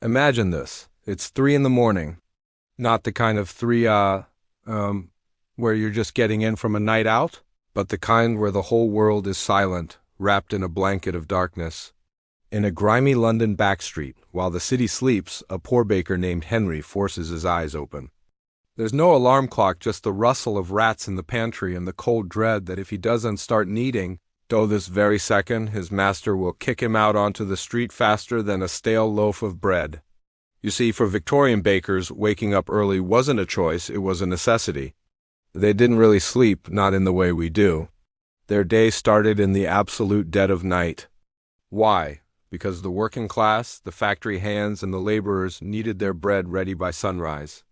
Imagine this. It's 3 in the morning. Not the kind of where you're just getting in from a night out, but the kind where the whole world is silent, wrapped in a blanket of darkness. In a grimy London backstreet, while the city sleeps, a poor baker named Henry forces his eyes open. There's no alarm clock, just the rustle of rats in the pantry and the cold dread that if he doesn't start kneading, though this very second, his master will kick him out onto the street faster than a stale loaf of bread. You see, for Victorian bakers, waking up early wasn't a choice, it was a necessity. They didn't really sleep, not in the way we do. Their day started in the absolute dead of night. Why? Because the working class, the factory hands, and the laborers needed their bread ready by sunrise.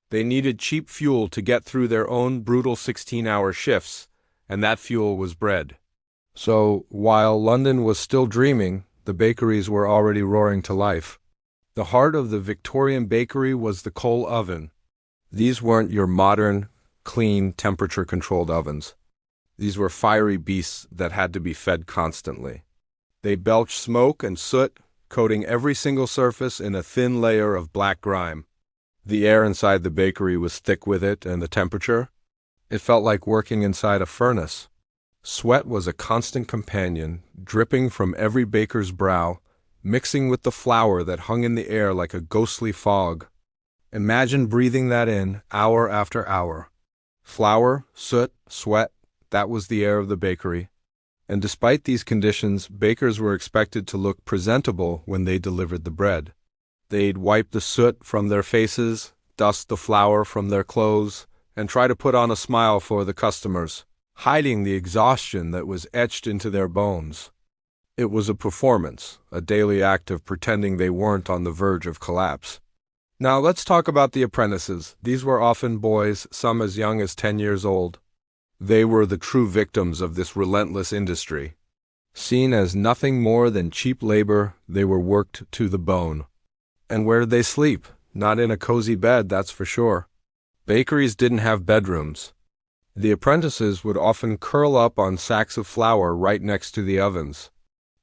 They needed cheap fuel to get through their own brutal 16-hour shifts, and that fuel was bread. So, while London was still dreaming, the bakeries were already roaring to life. The heart of the Victorian bakery was the coal oven. These weren't your modern, clean, temperature-controlled ovens. These were fiery beasts that had to be fed constantly. They belched smoke and soot, coating every single surface in a thin layer of black grime. The air inside the bakery was thick with it, and the temperature? It felt like working inside a furnace. Sweat was a constant companion, dripping from every baker's brow, mixing with the flour that hung in the air like a ghostly fog. Imagine breathing that in, hour after hour. Flour, soot, sweat, that was the air of the bakery. And despite these conditions, bakers were expected to look presentable when they delivered the bread. They'd wipe the soot from their faces, dust the flour from their clothes, and try to put on a smile for the customers, hiding the exhaustion that was etched into their bones. It was a performance, a daily act of pretending they weren't on the verge of collapse. Now let's talk about the apprentices. These were often boys, some as young as 10 years old. They were the true victims of this relentless industry. Seen as nothing more than cheap labor, they were worked to the bone. And where did they sleep? Not in a cozy bed, that's for sure. Bakeries didn't have bedrooms. The apprentices would often curl up on sacks of flour right next to the ovens.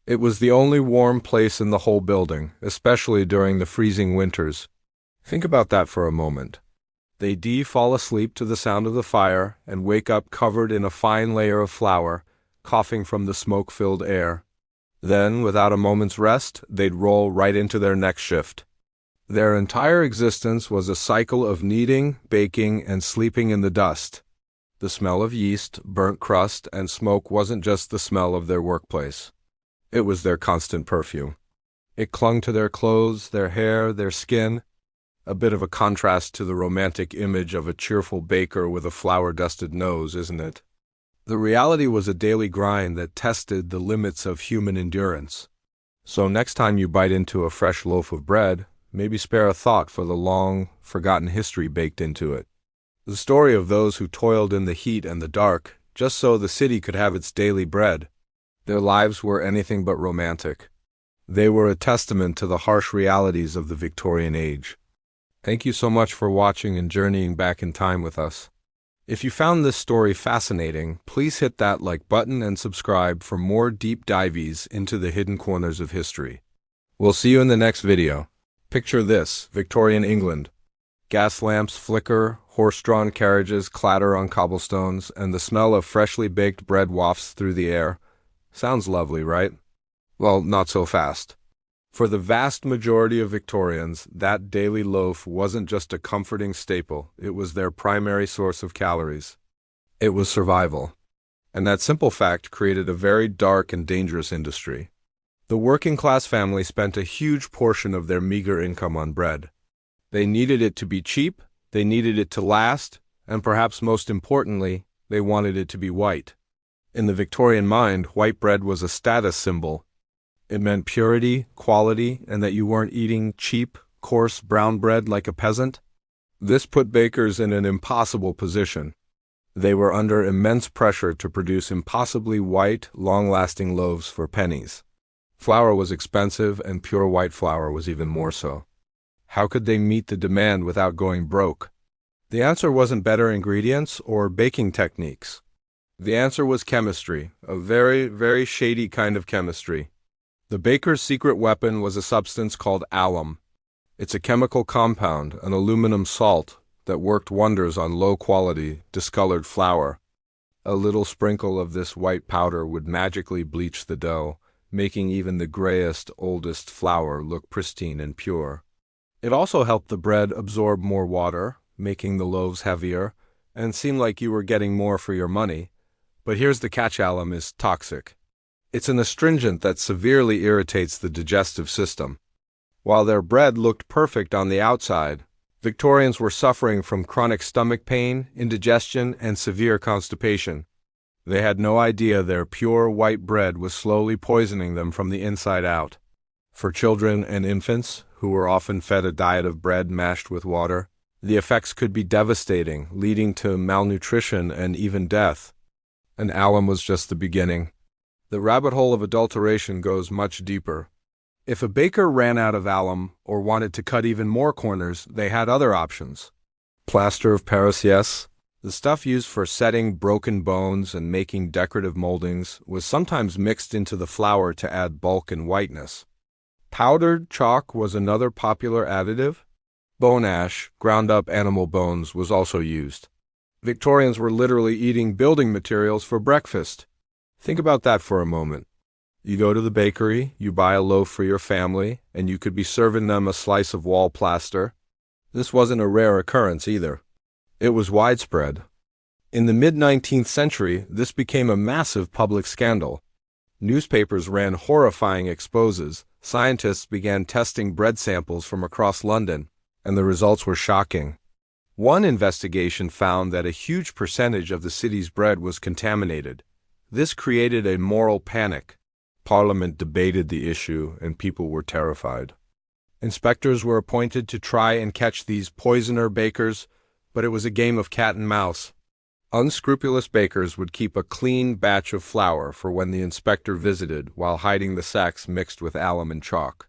It was the only warm place in the whole building, especially during the freezing winters. Think about that for a moment. They'd fall asleep to the sound of the fire and wake up covered in a fine layer of flour, coughing from the smoke-filled air. Then, without a moment's rest, they'd roll right into their next shift. Their entire existence was a cycle of kneading, baking, and sleeping in the dust. The smell of yeast, burnt crust, and smoke wasn't just the smell of their workplace. It was their constant perfume. It clung to their clothes, their hair, their skin, a bit of a contrast to the romantic image of a cheerful baker with a flour-dusted nose, isn't it? The reality was a daily grind that tested the limits of human endurance. So next time you bite into a fresh loaf of bread, maybe spare a thought for the long, forgotten history baked into it. The story of those who toiled in the heat and the dark, just so the city could have its daily bread. Their lives were anything but romantic. They were a testament to the harsh realities of the Victorian age. Thank you so much for watching and journeying back in time with us. If you found this story fascinating, please hit that like button and subscribe for more deep dives into the hidden corners of history. We'll see you in the next video. Picture this, Victorian England. Gas lamps flicker, horse-drawn carriages clatter on cobblestones, and the smell of freshly baked bread wafts through the air. Sounds lovely, right? Well, not so fast. For the vast majority of Victorians, that daily loaf wasn't just a comforting staple, it was their primary source of calories. It was survival. And that simple fact created a very dark and dangerous industry. The working-class family spent a huge portion of their meager income on bread. They needed it to be cheap, they needed it to last, and perhaps most importantly, they wanted it to be white. In the Victorian mind, white bread was a status symbol. It meant purity, quality, and that you weren't eating cheap, coarse brown bread like a peasant. This put bakers in an impossible position. They were under immense pressure to produce impossibly white, long-lasting loaves for pennies. Flour was expensive, and pure white flour was even more so. How could they meet the demand without going broke? The answer wasn't better ingredients or baking techniques. The answer was chemistry, a very, very shady kind of chemistry. The baker's secret weapon was a substance called alum. It's a chemical compound, an aluminum salt, that worked wonders on low-quality, discolored flour. A little sprinkle of this white powder would magically bleach the dough, making even the grayest, oldest flour look pristine and pure. It also helped the bread absorb more water, making the loaves heavier, and seem like you were getting more for your money. But here's the catch: alum is toxic. It's an astringent that severely irritates the digestive system. While their bread looked perfect on the outside, Victorians were suffering from chronic stomach pain, indigestion, and severe constipation. They had no idea their pure white bread was slowly poisoning them from the inside out. For children and infants, who were often fed a diet of bread mashed with water, the effects could be devastating, leading to malnutrition and even death. And alum was just the beginning. The rabbit hole of adulteration goes much deeper. If a baker ran out of alum or wanted to cut even more corners, they had other options. Plaster of Paris, yes. The stuff used for setting broken bones and making decorative moldings was sometimes mixed into the flour to add bulk and whiteness. Powdered chalk was another popular additive. Bone ash, ground up animal bones, was also used. Victorians were literally eating building materials for breakfast. Think about that for a moment. You go to the bakery, you buy a loaf for your family, and you could be serving them a slice of wall plaster. This wasn't a rare occurrence either. It was widespread. In the mid-19th century, this became a massive public scandal. Newspapers ran horrifying exposes. Scientists began testing bread samples from across London, and the results were shocking. One investigation found that a huge percentage of the city's bread was contaminated. This created a moral panic. Parliament debated the issue, and people were terrified. Inspectors were appointed to try and catch these poisoner bakers, but it was a game of cat and mouse. Unscrupulous bakers would keep a clean batch of flour for when the inspector visited, while hiding the sacks mixed with alum and chalk.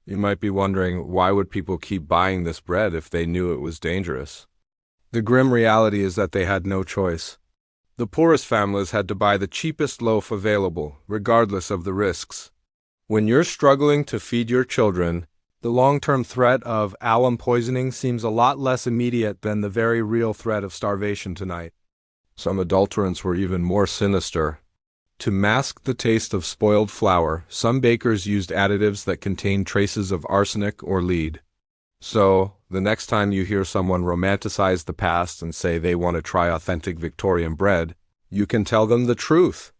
You might be wondering, why would people keep buying this bread if they knew it was dangerous? The grim reality is that they had no choice. The poorest families had to buy the cheapest loaf available, regardless of the risks. When you're struggling to feed your children, the long-term threat of alum poisoning seems a lot less immediate than the very real threat of starvation tonight. Some adulterants were even more sinister. To mask the taste of spoiled flour, some bakers used additives that contained traces of arsenic or lead. So, the next time you hear someone romanticize the past and say they want to try authentic Victorian bread, you can tell them the truth.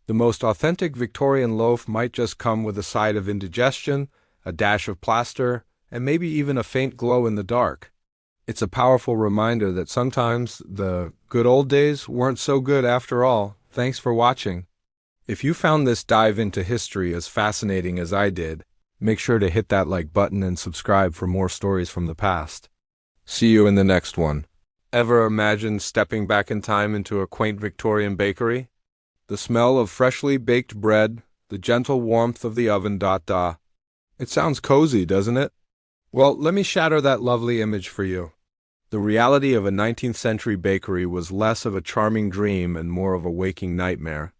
The most authentic Victorian loaf might just come with a side of indigestion, a dash of plaster, and maybe even a faint glow in the dark. It's a powerful reminder that sometimes the good old days weren't so good after all. Thanks for watching. If you found this dive into history as fascinating as I did, make sure to hit that like button and subscribe for more stories from the past. See you in the next one. Ever imagine stepping back in time into a quaint Victorian bakery? The smell of freshly baked bread, the gentle warmth of the oven. It sounds cozy, doesn't it? Well, let me shatter that lovely image for you. The reality of a 19th century bakery was less of a charming dream and more of a waking nightmare.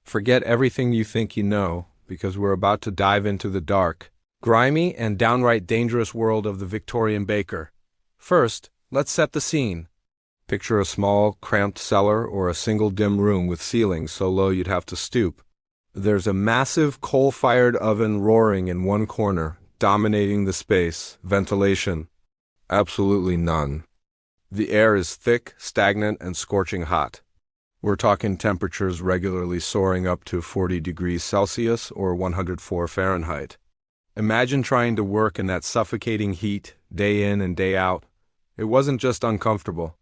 Forget everything you think you know, because we're about to dive into the dark, grimy, and downright dangerous world of the Victorian baker. First, let's set the scene. Picture a small, cramped cellar or a single dim room with ceilings so low you'd have to stoop. There's a massive coal-fired oven roaring in one corner, dominating the space. Ventilation? Absolutely none. The air is thick, stagnant, and scorching hot. We're talking temperatures regularly soaring up to 40 degrees Celsius or 104 Fahrenheit. Imagine trying to work in that suffocating heat, day in and day out. It wasn't just uncomfortable.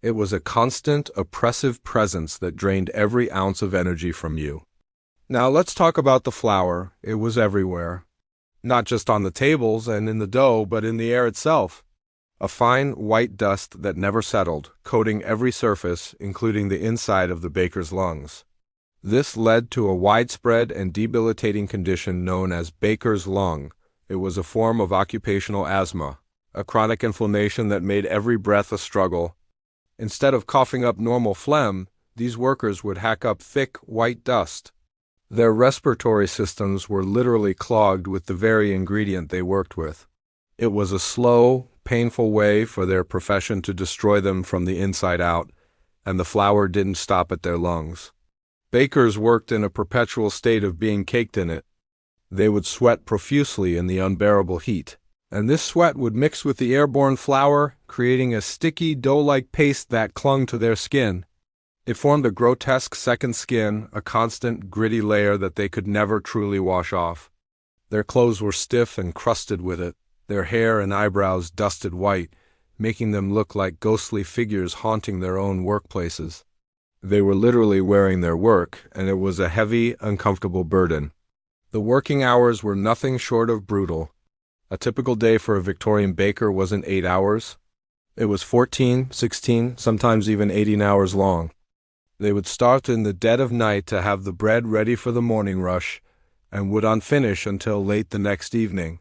It was a constant, oppressive presence that drained every ounce of energy from you. Now let's talk about the flour. It was everywhere. Not just on the tables and in the dough, but in the air itself. A fine, white dust that never settled, coating every surface, including the inside of the baker's lungs. This led to a widespread and debilitating condition known as baker's lung. It was a form of occupational asthma, a chronic inflammation that made every breath a struggle. Instead of coughing up normal phlegm, these workers would hack up thick, white dust. Their respiratory systems were literally clogged with the very ingredient they worked with. It was a slow, painful way for their profession to destroy them from the inside out, and the flour didn't stop at their lungs. Bakers worked in a perpetual state of being caked in it. They would sweat profusely in the unbearable heat, and this sweat would mix with the airborne flour, creating a sticky, dough-like paste that clung to their skin. It formed a grotesque second skin, a constant, gritty layer that they could never truly wash off. Their clothes were stiff and crusted with it, their hair and eyebrows dusted white, making them look like ghostly figures haunting their own workplaces. They were literally wearing their work, and it was a heavy, uncomfortable burden. The working hours were nothing short of brutal. A typical day for a Victorian baker wasn't 8 hours. It was 14, 16, sometimes even 18 hours long. They would start in the dead of night to have the bread ready for the morning rush, and would unfinish until late the next evening.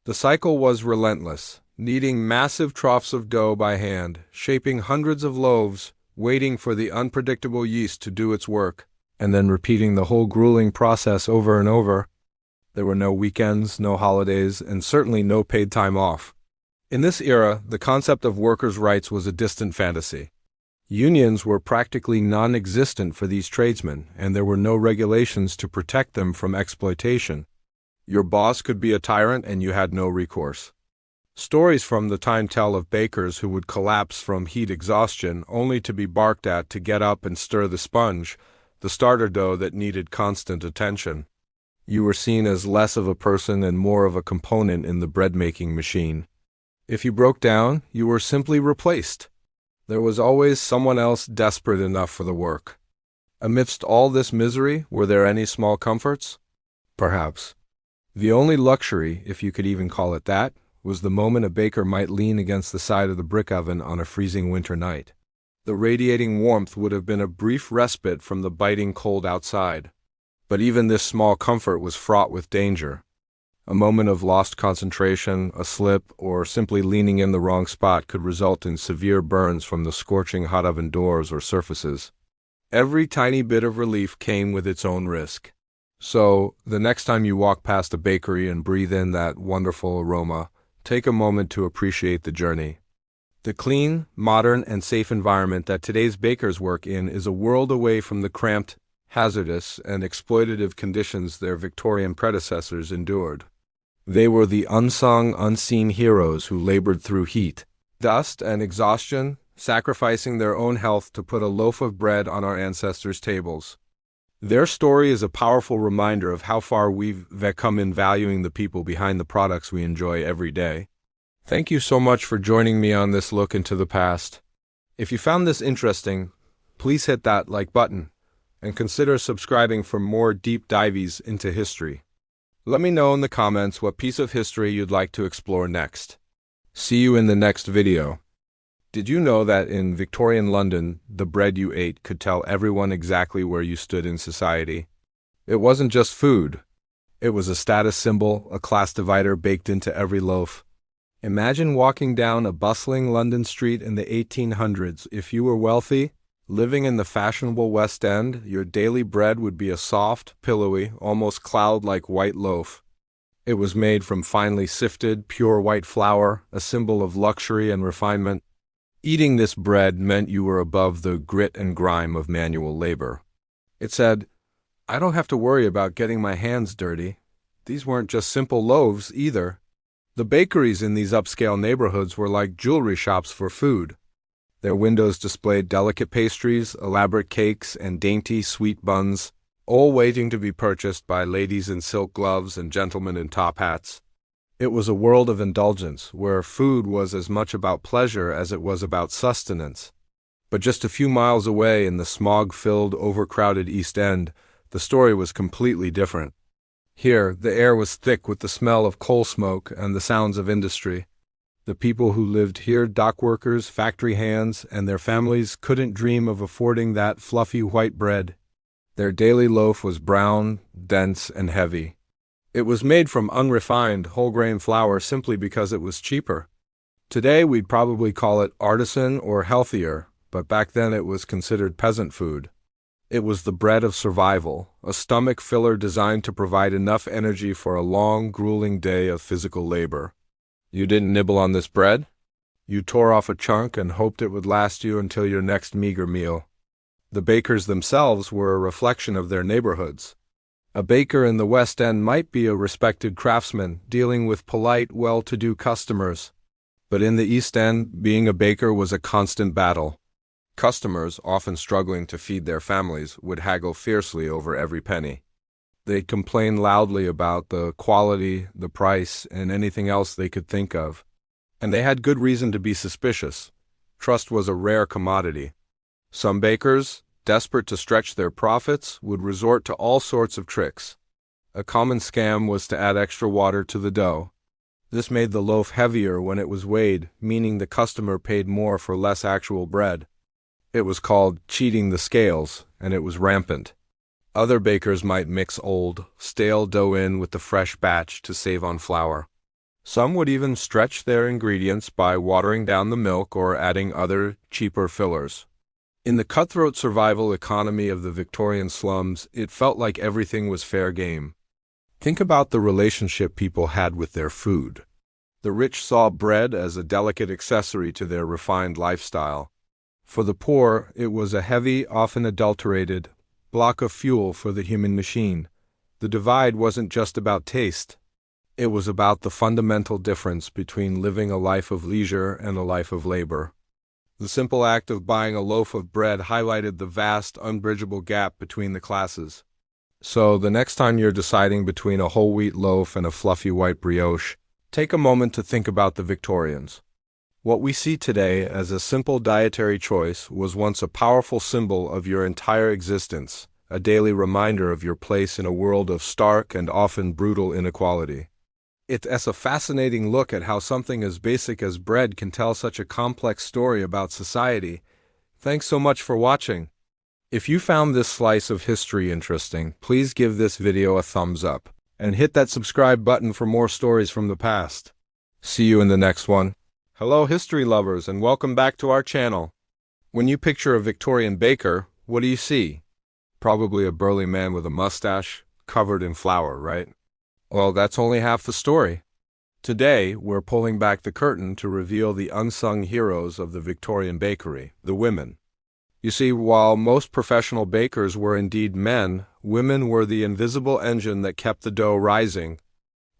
The cycle was relentless, kneading massive troughs of dough by hand, shaping hundreds of loaves, waiting for the unpredictable yeast to do its work, and then repeating the whole grueling process over and over. There were no weekends, no holidays, and certainly no paid time off. In this era, the concept of workers' rights was a distant fantasy. Unions were practically non-existent for these tradesmen, and there were no regulations to protect them from exploitation. Your boss could be a tyrant, and you had no recourse. Stories from the time tell of bakers who would collapse from heat exhaustion only to be barked at to get up and stir the sponge, the starter dough that needed constant attention. You were seen as less of a person and more of a component in the bread-making machine. If you broke down, you were simply replaced. There was always someone else desperate enough for the work. Amidst all this misery, were there any small comforts? Perhaps. The only luxury, if you could even call it that, was the moment a baker might lean against the side of the brick oven on a freezing winter night. The radiating warmth would have been a brief respite from the biting cold outside. But even this small comfort was fraught with danger. A moment of lost concentration, a slip, or simply leaning in the wrong spot could result in severe burns from the scorching hot oven doors or surfaces. Every tiny bit of relief came with its own risk. So, the next time you walk past a bakery and breathe in that wonderful aroma, take a moment to appreciate the journey. The clean, modern, and safe environment that today's bakers work in is a world away from the cramped, hazardous, and exploitative conditions their Victorian predecessors endured. They were the unsung, unseen heroes who labored through heat, dust, and exhaustion, sacrificing their own health to put a loaf of bread on our ancestors' tables. Their story is a powerful reminder of how far we've come in valuing the people behind the products we enjoy every day. Thank you so much for joining me on this look into the past. If you found this interesting, please hit that like button and consider subscribing for more deep dives into history. Let me know in the comments what piece of history you'd like to explore next. See you in the next video. Did you know that in Victorian London, the bread you ate could tell everyone exactly where you stood in society? It wasn't just food. It was a status symbol, a class divider baked into every loaf. Imagine walking down a bustling London street in the 1800s. If you were wealthy, living in the fashionable West End, your daily bread would be a soft, pillowy, almost cloud-like white loaf. It was made from finely sifted, pure white flour, a symbol of luxury and refinement. Eating this bread meant you were above the grit and grime of manual labor. It said, "I don't have to worry about getting my hands dirty." These weren't just simple loaves, either. The bakeries in these upscale neighborhoods were like jewelry shops for food. Their windows displayed delicate pastries, elaborate cakes, and dainty, sweet buns, all waiting to be purchased by ladies in silk gloves and gentlemen in top hats. It was a world of indulgence, where food was as much about pleasure as it was about sustenance. But just a few miles away in the smog-filled, overcrowded East End, the story was completely different. Here, the air was thick with the smell of coal smoke and the sounds of industry. The people who lived here, dock workers, factory hands, and their families, couldn't dream of affording that fluffy white bread. Their daily loaf was brown, dense, and heavy. It was made from unrefined, whole-grain flour simply because it was cheaper. Today, we'd probably call it artisan or healthier, but back then it was considered peasant food. It was the bread of survival, a stomach filler designed to provide enough energy for a long, grueling day of physical labor. You didn't nibble on this bread? You tore off a chunk and hoped it would last you until your next meager meal. The bakers themselves were a reflection of their neighborhoods. A baker in the West End might be a respected craftsman dealing with polite, well-to-do customers. But in the East End, being a baker was a constant battle. Customers, often struggling to feed their families, would haggle fiercely over every penny. They'd complain loudly about the quality, the price, and anything else they could think of. And they had good reason to be suspicious. Trust was a rare commodity. Some bakers, desperate to stretch their profits, would resort to all sorts of tricks. A common scam was to add extra water to the dough. This made the loaf heavier when it was weighed, meaning the customer paid more for less actual bread. It was called cheating the scales, and it was rampant. Other bakers might mix old, stale dough in with the fresh batch to save on flour. Some would even stretch their ingredients by watering down the milk or adding other, cheaper fillers. In the cutthroat survival economy of the Victorian slums, it felt like everything was fair game. Think about the relationship people had with their food. The rich saw bread as a delicate accessory to their refined lifestyle. For the poor, it was a heavy, often adulterated, block of fuel for the human machine. The divide wasn't just about taste. It was about the fundamental difference between living a life of leisure and a life of labor. The simple act of buying a loaf of bread highlighted the vast, unbridgeable gap between the classes. So, the next time you're deciding between a whole wheat loaf and a fluffy white brioche, take a moment to think about the Victorians. What we see today as a simple dietary choice was once a powerful symbol of your entire existence, a daily reminder of your place in a world of stark and often brutal inequality. It's a fascinating look at how something as basic as bread can tell such a complex story about society. Thanks so much for watching. If you found this slice of history interesting, please give this video a thumbs up and hit that subscribe button for more stories from the past. See you in the next one. Hello history lovers and welcome back to our channel. When you picture a Victorian baker, what do you see? Probably a burly man with a mustache, covered in flour, right? Well, that's only half the story. Today, we're pulling back the curtain to reveal the unsung heroes of the Victorian bakery, the women. You see, while most professional bakers were indeed men, women were the invisible engine that kept the dough rising.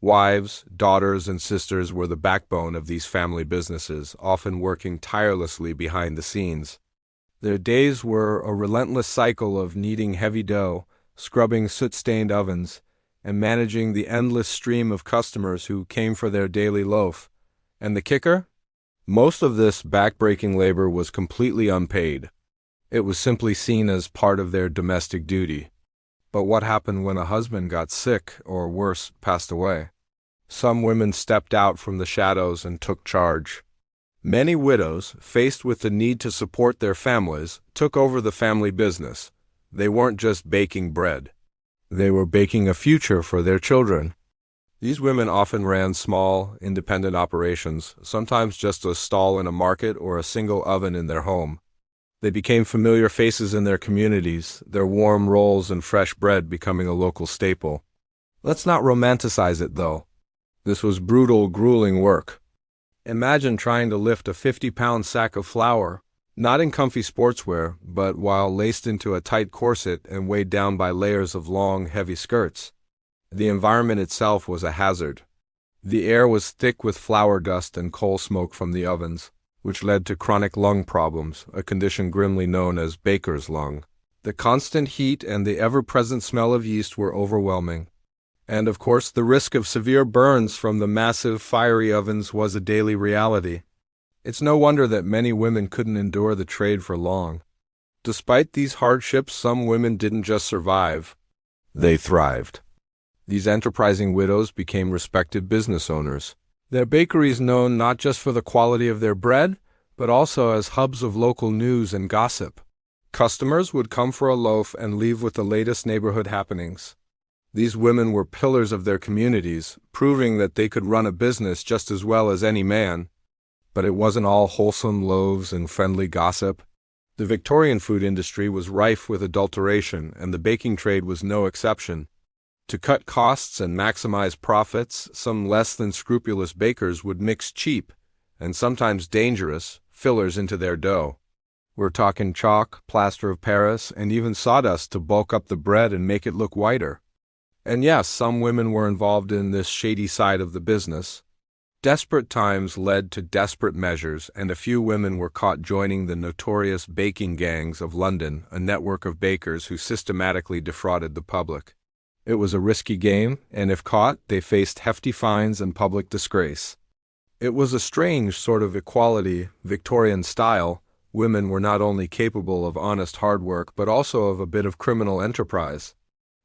Wives, daughters, and sisters were the backbone of these family businesses, often working tirelessly behind the scenes. Their days were a relentless cycle of kneading heavy dough, scrubbing soot-stained ovens, and managing the endless stream of customers who came for their daily loaf. And the kicker? Most of this back-breaking labor was completely unpaid. It was simply seen as part of their domestic duty. But what happened when a husband got sick, or worse, passed away? Some women stepped out from the shadows and took charge. Many widows, faced with the need to support their families, took over the family business. They weren't just baking bread. They were baking a future for their children. These women often ran small, independent operations, sometimes just a stall in a market or a single oven in their home. They became familiar faces in their communities, their warm rolls and fresh bread becoming a local staple. Let's not romanticize it, though. This was brutal, grueling work. Imagine trying to lift a 50-pound sack of flour, not in comfy sportswear, but while laced into a tight corset and weighed down by layers of long, heavy skirts. The environment itself was a hazard. The air was thick with flour dust and coal smoke from the ovens, which led to chronic lung problems, a condition grimly known as baker's lung. The constant heat and the ever-present smell of yeast were overwhelming. And of course, the risk of severe burns from the massive, fiery ovens was a daily reality. It's no wonder that many women couldn't endure the trade for long. Despite these hardships, some women didn't just survive. They thrived. These enterprising widows became respected business owners. Their bakeries known not just for the quality of their bread, but also as hubs of local news and gossip. Customers would come for a loaf and leave with the latest neighborhood happenings. These women were pillars of their communities, proving that they could run a business just as well as any man. But it wasn't all wholesome loaves and friendly gossip. The Victorian food industry was rife with adulteration, and the baking trade was no exception. To cut costs and maximize profits, some less than scrupulous bakers would mix cheap, and sometimes dangerous, fillers into their dough. We're talking chalk, plaster of Paris, and even sawdust to bulk up the bread and make it look whiter. And yes, some women were involved in this shady side of the business. Desperate times led to desperate measures, and a few women were caught joining the notorious baking gangs of London, a network of bakers who systematically defrauded the public. It was a risky game, and if caught, they faced hefty fines and public disgrace. It was a strange sort of equality, Victorian style. Women were not only capable of honest hard work, but also of a bit of criminal enterprise.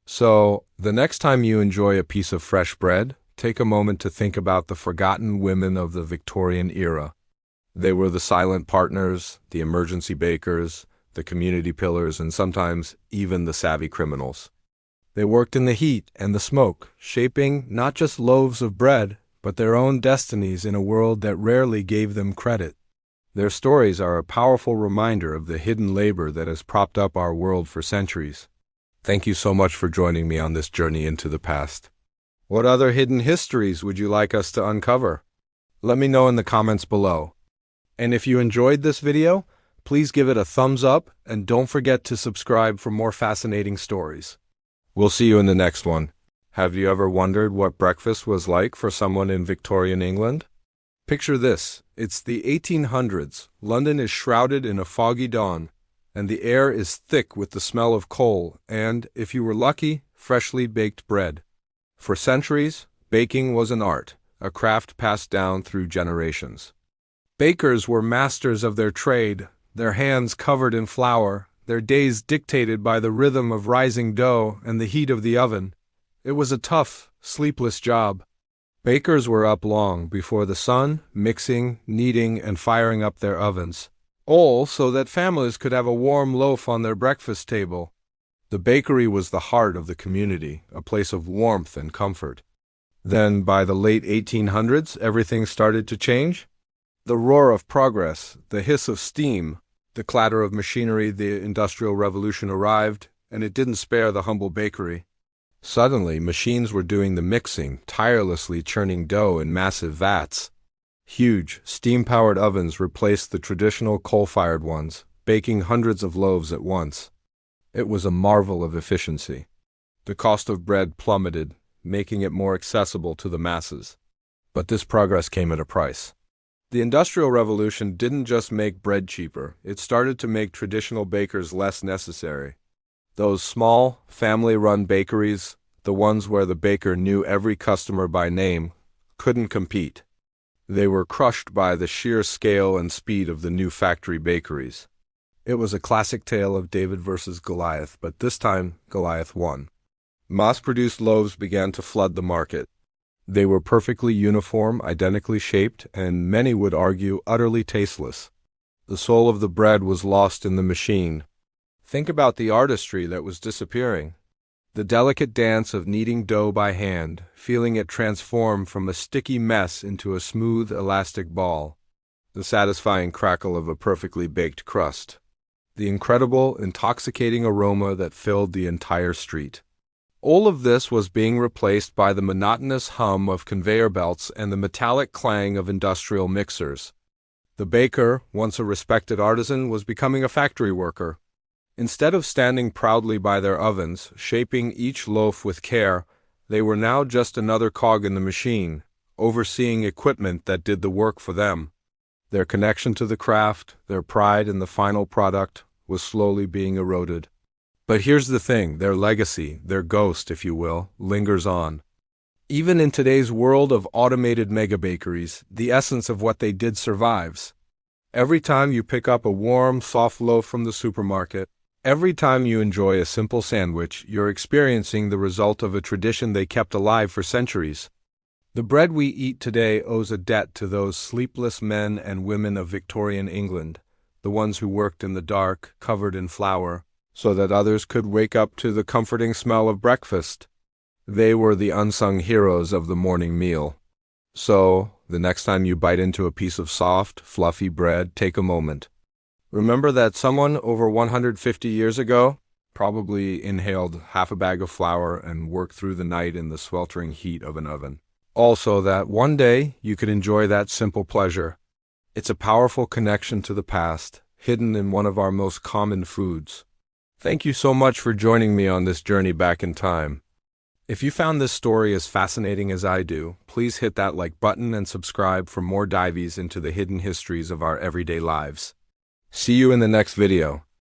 So, the next time you enjoy a piece of fresh bread, take a moment to think about the forgotten women of the Victorian era. They were the silent partners, the emergency bakers, the community pillars, and sometimes even the savvy criminals. They worked in the heat and the smoke, shaping not just loaves of bread, but their own destinies in a world that rarely gave them credit. Their stories are a powerful reminder of the hidden labor that has propped up our world for centuries. Thank you so much for joining me on this journey into the past. What other hidden histories would you like us to uncover? Let me know in the comments below. And if you enjoyed this video, please give it a thumbs up and don't forget to subscribe for more fascinating stories. We'll see you in the next one. Have you ever wondered what breakfast was like for someone in Victorian England? Picture this. It's the 1800s. London is shrouded in a foggy dawn, and the air is thick with the smell of coal and, if you were lucky, freshly baked bread. For centuries, baking was an art, a craft passed down through generations. Bakers were masters of their trade, their hands covered in flour, their days dictated by the rhythm of rising dough and the heat of the oven. It was a tough, sleepless job. Bakers were up long before the sun, mixing, kneading, and firing up their ovens, all so that families could have a warm loaf on their breakfast table. The bakery was the heart of the community, a place of warmth and comfort. Then, by the late 1800s, everything started to change. The roar of progress, the hiss of steam, the clatter of machinery, the Industrial Revolution arrived, and it didn't spare the humble bakery. Suddenly, machines were doing the mixing, tirelessly churning dough in massive vats. Huge, steam-powered ovens replaced the traditional coal-fired ones, baking hundreds of loaves at once. It was a marvel of efficiency. The cost of bread plummeted, making it more accessible to the masses. But this progress came at a price. The Industrial Revolution didn't just make bread cheaper, it started to make traditional bakers less necessary. Those small, family-run bakeries, the ones where the baker knew every customer by name, couldn't compete. They were crushed by the sheer scale and speed of the new factory bakeries. It was a classic tale of David versus Goliath, but this time Goliath won. Mass-produced loaves began to flood the market. They were perfectly uniform, identically shaped, and many would argue utterly tasteless. The soul of the bread was lost in the machine. Think about the artistry that was disappearing. The delicate dance of kneading dough by hand, feeling it transform from a sticky mess into a smooth, elastic ball. The satisfying crackle of a perfectly baked crust. The incredible, intoxicating aroma that filled the entire street. All of this was being replaced by the monotonous hum of conveyor belts and the metallic clang of industrial mixers. The baker, once a respected artisan, was becoming a factory worker. Instead of standing proudly by their ovens, shaping each loaf with care, they were now just another cog in the machine, overseeing equipment that did the work for them. Their connection to the craft, their pride in the final product, was slowly being eroded. But here's the thing, their legacy, their ghost, if you will, lingers on. Even in today's world of automated mega-bakeries, the essence of what they did survives. Every time you pick up a warm, soft loaf from the supermarket, every time you enjoy a simple sandwich, you're experiencing the result of a tradition they kept alive for centuries. The bread we eat today owes a debt to those sleepless men and women of Victorian England, the ones who worked in the dark, covered in flour, so that others could wake up to the comforting smell of breakfast. They were the unsung heroes of the morning meal. So, the next time you bite into a piece of soft, fluffy bread, take a moment. Remember that someone over 150 years ago Probably inhaled half a bag of flour and worked through the night in the sweltering heat of an oven. Also, that one day you could enjoy that simple pleasure. It's a powerful connection to the past, hidden in one of our most common foods. Thank you so much for joining me on this journey back in time. If you found this story as fascinating as I do, please hit that like button and subscribe for more dives into the hidden histories of our everyday lives. See you in the next video.